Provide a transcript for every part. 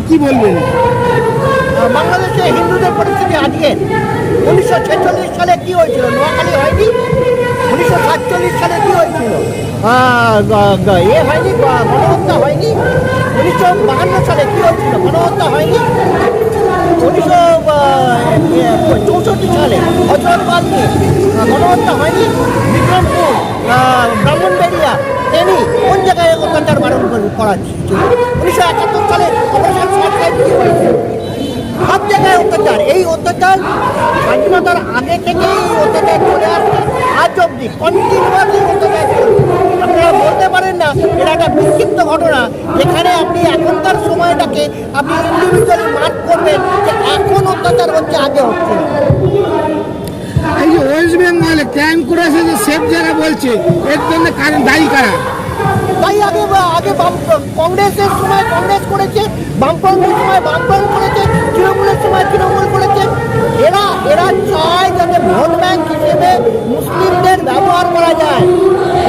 কি বলবেন? বাংলাদেশে হিন্দুদের পরিস্থিতি আজকে 1946 সালে কি হয়েছিল? নোয়াখালী হয়নি? 1947 সালে কি হয়েছিল? হয়নি, গণহত্যা হয়নি? 1952 সালে কি হয়েছিল? গণহত্যা হয়নি? 1964 সালে হজরতবাদ নিয়ে গণহত্যা হয়নি? বিক্রমপুর, ব্রাহ্মণবাড়িয়া, ফেনী কোন জায়গায় অত্যাচার বারণ করা ছিল? 1971 সালে অপারেশন সরকার কি হয়েছে? সব জায়গায় অত্যাচার। এই অত্যাচার স্বাধীনতার আগে থেকেই এই অত্যাচার চলে আসছে, আজ অব্দি কন্টিনিউয়াসলি অত্যাচার চলছে। আপনারা বলতে পারেন না এটা একটা বিক্ষিপ্ত ঘটনা, যেখানে আপনি এখনকার সময়টাকে আপনি ইন্ডিভিজুয়ালি মার্ক করবেন যে এখন অত্যাচার হচ্ছে, আগে হচ্ছে না। এই যে ওয়েস্ট বেঙ্গলে ক্রাইম করেছে যে সেফ যারা বলছে, এর জন্য দায়ী কারা? তাই আগে কংগ্রেসের সময় কংগ্রেস করেছে, বামফ্রন্টের সময় বামফ্রন্ট করেছে, তৃণমূলের সময় তৃণমূল করেছে। এরা চায় যাতে ভোট ব্যাংক হিসেবে মুসলিমদের ব্যবহার করা যায়।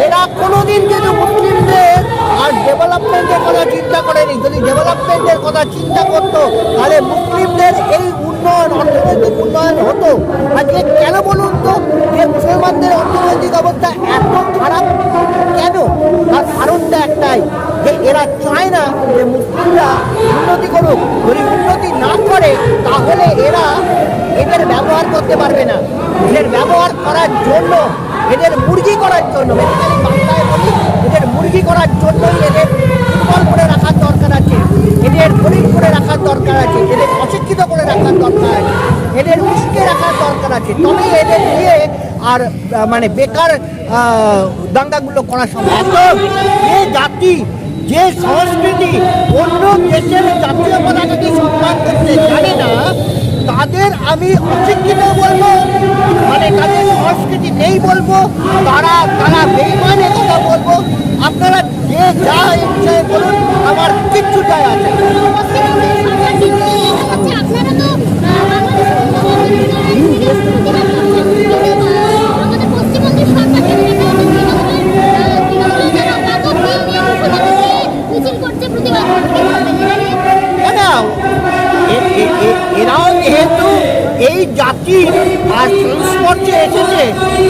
এরা কোনোদিন কিন্তু মুসলিমদের আর ডেভেলপমেন্টের কথা চিন্তা করেনি। যদি ডেভেলপমেন্টের কথা চিন্তা করতো তাহলে মুসলিমদের এই উন্নয়ন, অর্থনৈতিক উন্নয়ন হতো। আজকে কেন বলুন তো যে মুসলমানদের অর্থনৈতিক অবস্থা এত খারাপ কেন? তার কারণটা একটাই, যে এরা চায় না যে মুসলিমরা উন্নতি করুক। যদি উন্নতি না করে তাহলে এরা এদের ব্যবহার করতে পারবে না। এদের ব্যবহার করার জন্য, এদের মুরগি করার জন্য, বেসিক্যালি বাংলায় বলি, এদের মুরগি করার জন্যই এদের দুর্বল করে রাখার দরকার আছে, এদের গরিব করে রাখার দরকার আছে, এদের অশিক্ষিত করে রাখার দরকার আছে, এদের উস্কে রাখার দরকার আছে। তবেই এদের দিয়ে আর মানে বেকার দাঙ্গাগুলো করা সম্ভব। একদম যে জাতি, যে সংস্কৃতি অন্য দেশের জাতীয় পতাকাকে সম্মান করতে জানে না, তাদের আমি অশিক্ষিত বলবো, মানে তাদের সংস্কৃতি নেই বলবো, তারা বেইমানে কথা বলবো। আপনারা যে যা ইচ্ছায় বলুন, আমার কিচ্ছু যায় আছে। এরাও যেহেতু এই জাতির আর সংস্পর্শে এসেছে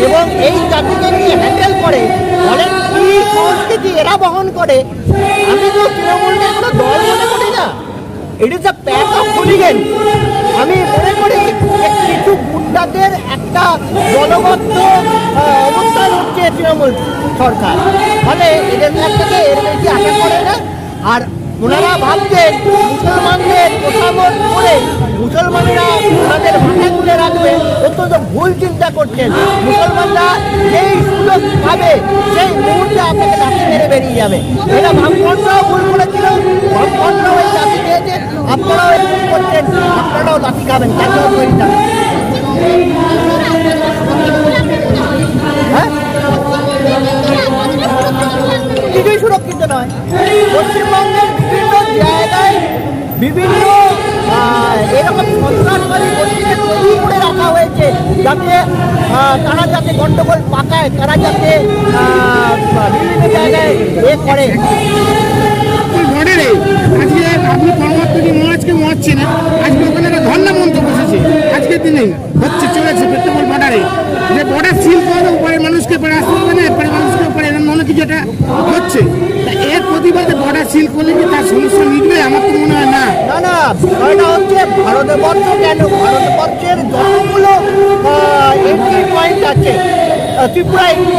এবং এই জাতিকে নিয়ে হ্যান্ডেল করে, ফলে কি সংস্কৃতি এরা বহন করে। আমি তো তৃণমূলকে কোনো দল মনে করি না, it is a pack of hooligan. আমি মনে করি যে কিছু গুন্ডাদের একটা দলবদ্ধ অবস্থান হচ্ছে তৃণমূল সরকার, ফলে এদের কাছ থেকে এর বেশি আশা করে না। আর ওনারা ভাবছেন মুসলমানদের প্রসামত করে মুসলমানরা ওনাদের মাথা তুলে রাখবে, অত্যন্ত ভুল চিন্তা করছেন। মুসলমানরা যেই সুযোগ পাবে সেই মুহূর্তে আপনাকে লাঠি মেরে বেরিয়ে যাবে। এটা বামফ্রন্টরাও ভুল করেছিল, বামফ্রন্টরাও এই লাঠি খেয়েছে, আপনারাও এই ভুল করছেন, আপনারাও লাঠি খাবেন, তাকেও তৈরি থাকবেন। হ্যাঁ, কিছুই সুরক্ষিত নয়। পশ্চিমবঙ্গের বিভিন্ন জায়গায় বিভিন্ন এরকম সন্ত্রাসবাদী গোষ্ঠীকে তৈরি করে রাখা হয়েছে, যাতে তারা যাতে গণ্ডগোল পাকায়, তারা যাতে বিভিন্ন জায়গায় করে। আজকে আপনি কর্মত্যাগী মহাজকে মহাচ্ছে না, আজকে ওখানে একটা ধর্ণা মঞ্চ বসেছে, আজকের দিনে হচ্ছে চলেছে পেট্রোল বর্ডারে, যে বর্ডার সিল করে উপরে মানুষকে পরে আসতে হবে না, এরপরে মানুষকে উপরে এরকম মনে কিছু এটা হচ্ছে। তা এর প্রতিবাদে বর্ডার সিল করলে কি তার সমস্যা মিটবে? আমার তো মনে হয় না। না না, বিষয়টা হচ্ছে ভারতবর্ষ কেন, ভারতবর্ষের যতগুলো এন্ট্রি পয়েন্ট আছে, ত্রিপুরা এন্ট্রি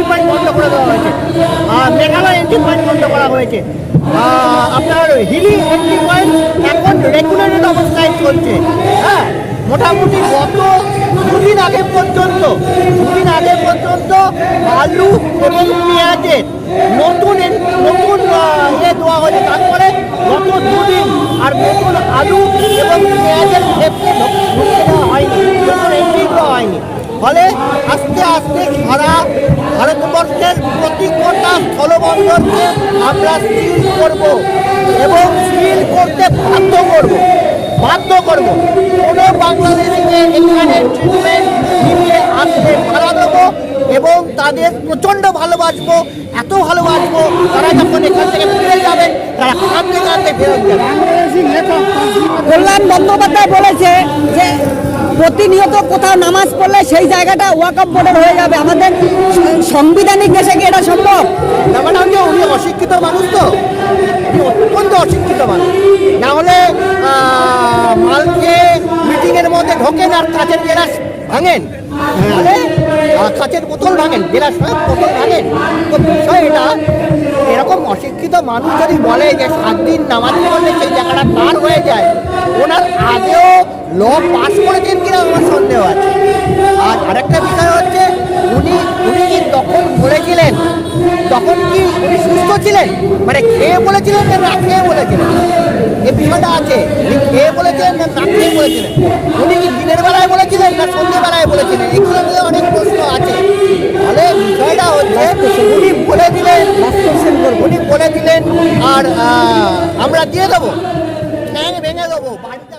পয়েন্ট বন্ধ করে দেওয়া হয়েছে, মেঘালয় এন্ট্রি পয়েন্ট বন্ধ করা হয়েছে, আপনার হিলি এন্ট্রি পয়েন্ট এখন রেগুলেটেড অবস্থায় চলছে। হ্যাঁ, মোটামুটি গত দুদিন আগে পর্যন্ত আলু এবং পেঁয়াজের নতুন দেওয়া হয়েছে। তারপরে গত দুদিন আর নতুন আলু এবং পেঁয়াজের ক্ষেত্রে ঢুকতে দেওয়া হয়নি, নতুন এন্ট্রি দেওয়া হয়নি। ফলে আস্তে আস্তে সারা ভারতবর্ষের প্রতিটা স্থলবন্দরকে আমরা সিল করব এবং সিল করতে বাধ্য করব। কোনো বাংলাদেশিকে এখানে ট্রিটমেন্ট নিতে আসতে বাধা দেবো এবং তাদের প্রচণ্ড ভালোবাসবো, এত ভালোবাসবো, তারা যখন এখান থেকে ফিরে যাবেন তারা কাঁদতে কাঁদতে ফেরত যাবে। বাংলাদেশি লেখক কল্যাণ বন্দ্যোপাধ্যায় বলেছে যে প্রতিনিয়ত কোথাও নামাজ পড়লে সেই জায়গাটা ওয়াকফ বোর্ডের হয়ে যাবে। আমাদের সাংবিধানিক দেশে কি এটা সম্ভব? ব্যাপারটা হচ্ছে উনি অশিক্ষিত মানুষ তো, উনি অত্যন্ত অশিক্ষিত মানুষ। না হলে মাল খেয়ে মিটিংয়ের মধ্যে ঢোকেন আর কাচের গ্লাস ভাঙেন, তাহলে কাচের বোতল ভাঙেন, গ্লাস বোতল ভাঙেন। তো বিষয় এটা, এরকম অশিক্ষিত মানুষ যদি বলে যে 7 দিন নামাজ পড়লে সেই জায়গাটা পার হয়ে যায়, ওনার আগেও ল পাস করেছেন কিনা আমার সন্দেহ আছে। আর আরেকটা বিষয় হচ্ছে উনি তখন বলেছিলেন, তখন কি উনি সুস্থ ছিলেন, মানে খেয়ে বলেছিলেন না না খেয়ে বলেছিলেন, এই বিষয়টা আছে। উনি খেয়ে বলেছিলেন না না খেয়ে বলেছিলেন, উনি কি দিনের বেলায় বলেছিলেন না সন্ধ্যেবেলায় বলেছিলেন, এগুলো নিয়ে অনেক প্রশ্ন আছে। তাহলে বিষয়টা হচ্ছে উনি বলে দিলেন, আর আমরা দিয়ে দেবো, ঠ্যাং ভেঙে দেবো, বাড়িতে